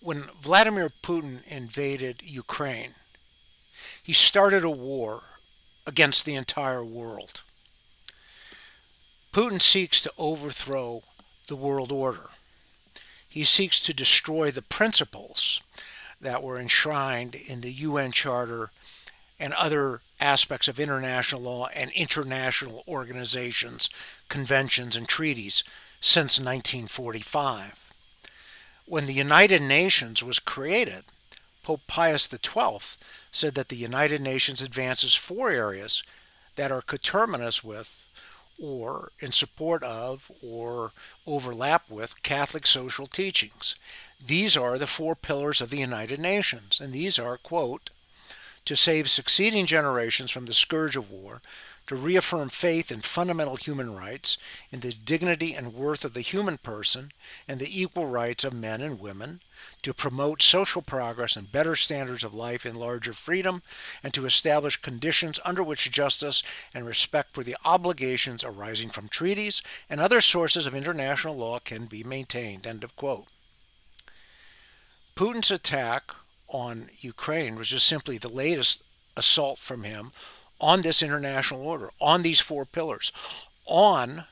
When Vladimir Putin invaded Ukraine, he started a war against the entire world. Putin seeks to overthrow the world order. He seeks to destroy the principles that were enshrined in the UN Charter and other aspects of international law and international organizations, conventions, and treaties since 1945. When the United Nations was created, Pope Pius XII said that the United Nations advances four areas that are coterminous with, or in support of, or overlap with Catholic social teachings. These are the four pillars of the United Nations, and these are, quote, to save succeeding generations from the scourge of war, to reaffirm faith in fundamental human rights, in the dignity and worth of the human person, and the equal rights of men and women, to promote social progress and better standards of life in larger freedom, and to establish conditions under which justice and respect for the obligations arising from treaties and other sources of international law can be maintained. End of quote. Putin's attack on Ukraine was just simply the latest assault from him on this international order, on these four pillars, on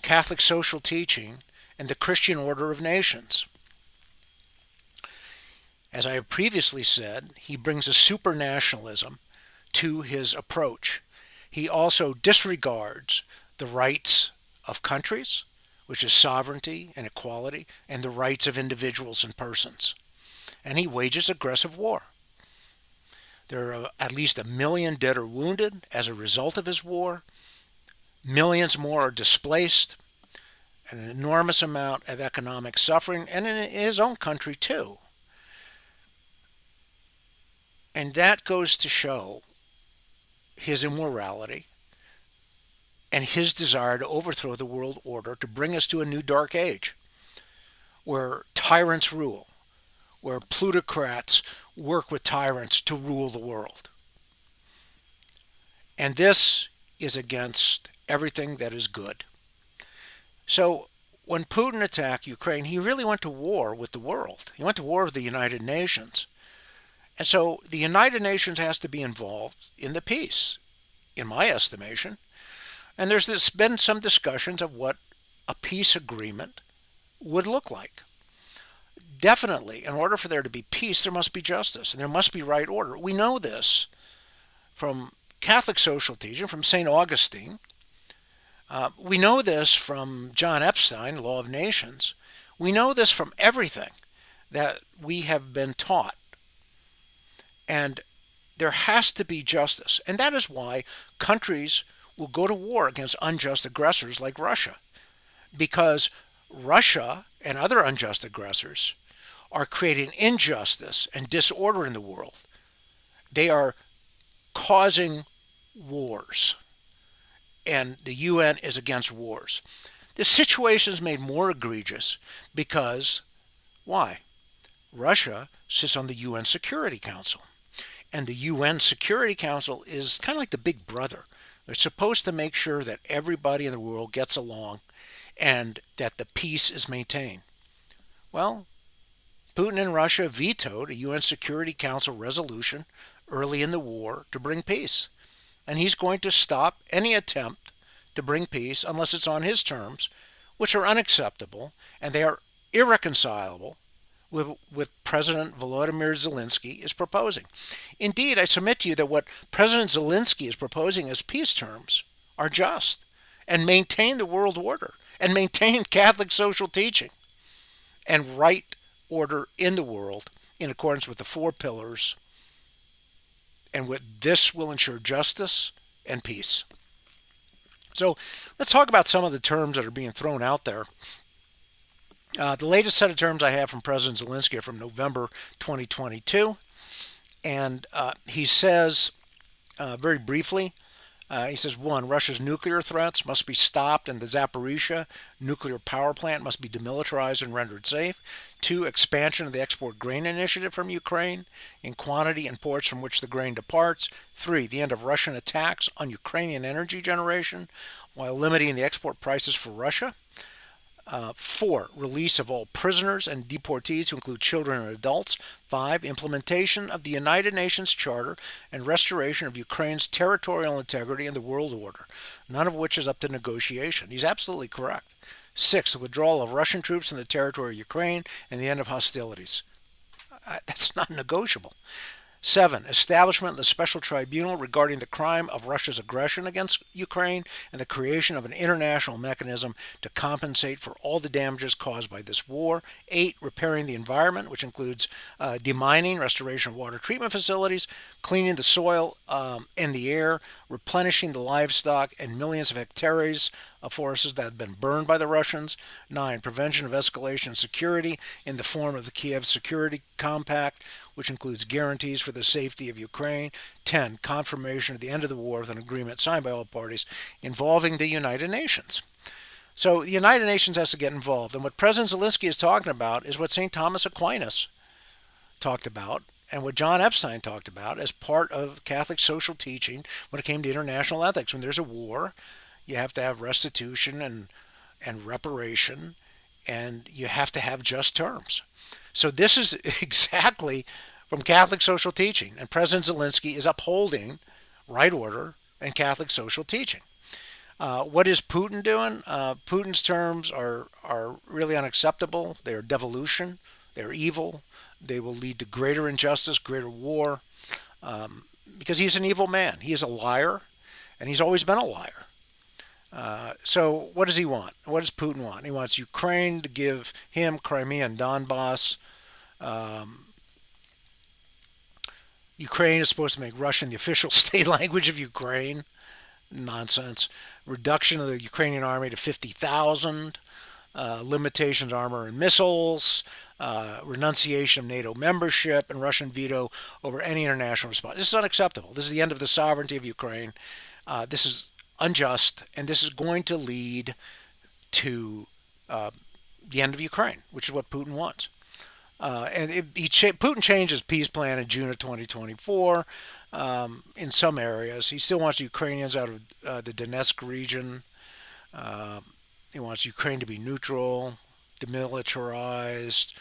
Catholic social teaching and the Christian order of nations. As I have previously said, he brings a supernationalism to his approach. He also disregards the rights of countries, which is sovereignty and equality, and the rights of individuals and persons. And he wages aggressive war. There are at least 1 million dead or wounded as a result of his war. Millions more are displaced. An enormous amount of economic suffering, and in his own country too. And that goes to show his immorality and his desire to overthrow the world order, to bring us to a new dark age where tyrants rule, where plutocrats work with tyrants to rule the world. And this is against everything that is good. So when Putin attacked Ukraine, he really went to war with the world. He went to war with the United Nations. And so the United Nations has to be involved in the peace, in my estimation. And there's been some discussions of what a peace agreement would look like. Definitely, in order for there to be peace, there must be justice and there must be right order. We know this from Catholic social teaching, from St. Augustine. We know this from John Epstein, Law of Nations. We know this from everything that we have been taught. And there has to be justice. And that is why countries will go to war against unjust aggressors like Russia. Because Russia and other unjust aggressors are creating injustice and disorder in the world. They are causing wars. And the UN is against wars. The situation is made more egregious because, why? Russia sits on the UN Security Council. And the UN Security Council is kind of like the big brother. They're supposed to make sure that everybody in the world gets along and that the peace is maintained. Well, Putin and Russia vetoed a UN Security Council resolution early in the war to bring peace. And he's going to stop any attempt to bring peace unless it's on his terms, which are unacceptable, and they are irreconcilable with President Volodymyr Zelensky is proposing. Indeed, I submit to you that what President Zelensky is proposing as peace terms are just and maintain the world order and maintain Catholic social teaching and right order in the world in accordance with the four pillars. And with this will ensure justice and peace. So let's talk about some of the terms that are being thrown out there. The latest set of terms I have from President Zelensky are from November 2022. And he says, very briefly, he says, 1, Russia's nuclear threats must be stopped and the Zaporizhia nuclear power plant must be demilitarized and rendered safe. 2, expansion of the export grain initiative from Ukraine in quantity and ports from which the grain departs. 3, the end of Russian attacks on Ukrainian energy generation while limiting the export prices for Russia. 4. Release of all prisoners and deportees to include children and adults. 5. Implementation of the United Nations Charter and restoration of Ukraine's territorial integrity and the world order, none of which is up to negotiation. He's absolutely correct. 6. The withdrawal of Russian troops from the territory of Ukraine and the end of hostilities. That's not negotiable. 7. Establishment of the special tribunal regarding the crime of Russia's aggression against Ukraine and the creation of an international mechanism to compensate for all the damages caused by this war. 8. Repairing the environment, which includes demining, restoration of water treatment facilities, cleaning the soil and the air, replenishing the livestock and millions of hectares of forests that have been burned by the Russians. 9. Prevention of escalation and security in the form of the Kiev Security Compact, which includes guarantees for the safety of Ukraine. 10. Confirmation of the end of the war with an agreement signed by all parties involving the United Nations. So the United Nations has to get involved. And what President Zelensky is talking about is what St. Thomas Aquinas talked about and what John Epstein talked about as part of Catholic social teaching when it came to international ethics. When there's a war, you have to have restitution and reparation, and you have to have just terms. So this is exactly from Catholic social teaching, and President Zelensky is upholding right order and Catholic social teaching. What is Putin doing? Putin's terms are really unacceptable. They are devolution. They're evil. They will lead to greater injustice, greater war, because he's an evil man. He is a liar, and he's always been a liar. So what does he want? What does Putin want? He wants Ukraine to give him Crimea and Donbass. Ukraine is supposed to make Russian the official state language of Ukraine. Nonsense. Reduction of the Ukrainian army to 50,000. Limitations on armor and missiles. Renunciation of NATO membership and Russian veto over any international response. This is unacceptable. This is the end of the sovereignty of Ukraine. This is unjust, and this is going to lead to the end of Ukraine, which is what Putin wants. Putin changed his peace plan in June of 2024 in some areas. He still wants the Ukrainians out of the Donetsk region. He wants Ukraine to be neutral, demilitarized,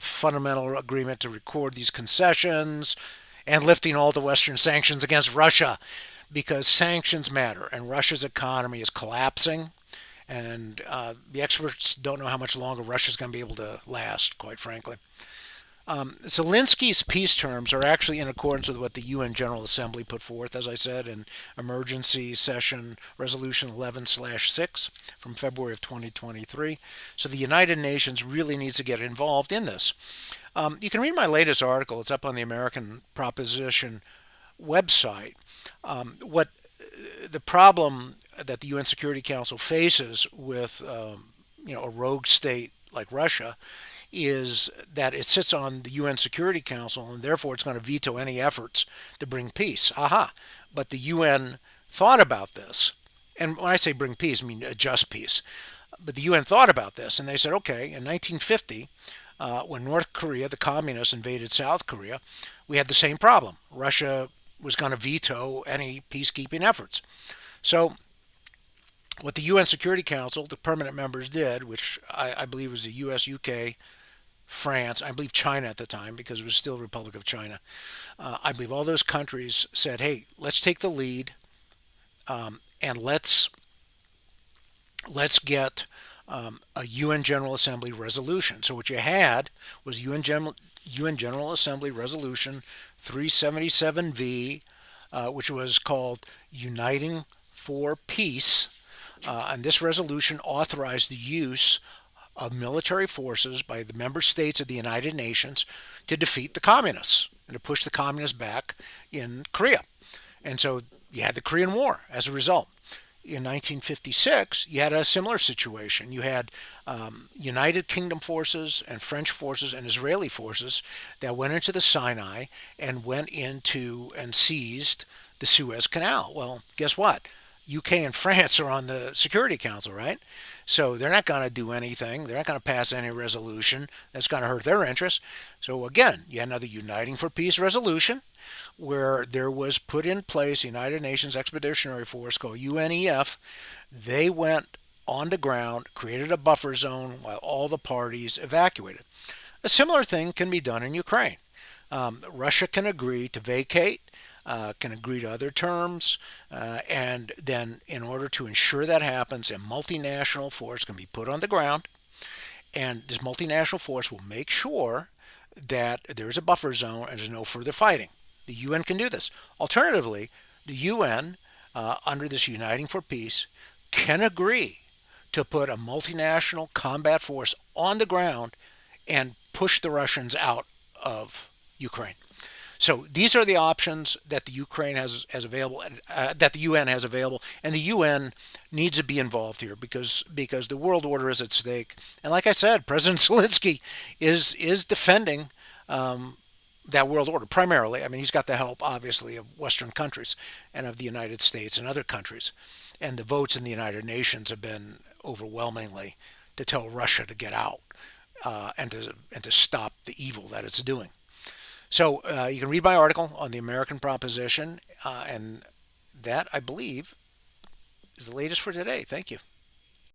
fundamental agreement to record these concessions, and lifting all the Western sanctions against Russia, because sanctions matter, and Russia's economy is collapsing, and the experts don't know how much longer Russia's going to be able to last, quite frankly. Zelensky's peace terms are actually in accordance with what the UN General Assembly put forth, as I said, in Emergency Session Resolution 11/6 from February of 2023. So the United Nations really needs to get involved in this. You can read my latest article. It's up on the American Proposition website. What the problem that the UN Security Council faces with a rogue state like Russia is that it sits on the UN Security Council, and therefore it's going to veto any efforts to bring peace. Aha! But the UN thought about this, and when I say bring peace, I mean just peace. But the UN thought about this, and they said, okay, in 1950, when North Korea, the communists, invaded South Korea, we had the same problem. Russia was going to veto any peacekeeping efforts. So what the UN Security Council, the permanent members did, which I believe was the US, UK, France, I believe China at the time, because it was still Republic of China. I believe all those countries said, hey, let's take the lead, and let's get a UN General Assembly resolution. So what you had was UN General Assembly Resolution 377V, which was called Uniting for Peace. And this resolution authorized the use of military forces by the member states of the United Nations to defeat the communists and to push the communists back in Korea. And so you had the Korean War as a result. In 1956, you had a similar situation. You had United Kingdom forces and French forces and Israeli forces that went into the Sinai and went into and seized the Suez Canal. Well, guess what? UK and France are on the Security Council, right? So they're not going to do anything. They're not going to pass any resolution that's going to hurt their interests. So again, you had another Uniting for Peace resolution where there was put in place the United Nations Expeditionary Force called UNEF. They went on the ground, created a buffer zone while all the parties evacuated. A similar thing can be done in Ukraine. Russia can agree to vacate, can agree to other terms, and then, in order to ensure that happens, a multinational force can be put on the ground, and this multinational force will make sure that there is a buffer zone and there's no further fighting. The UN can do this. Alternatively, the UN, under this Uniting for Peace, can agree to put a multinational combat force on the ground and push the Russians out of Ukraine. So these are the options that the Ukraine has available, that the UN has available, and the UN needs to be involved here because the world order is at stake. And like I said, President Zelensky is defending that world order primarily. I mean, he's got the help, obviously, of Western countries and of the United States and other countries. And the votes in the United Nations have been overwhelmingly to tell Russia to get out, and to stop the evil that it's doing. So you can read my article on the American proposition, and that, I believe, is the latest for today. Thank you.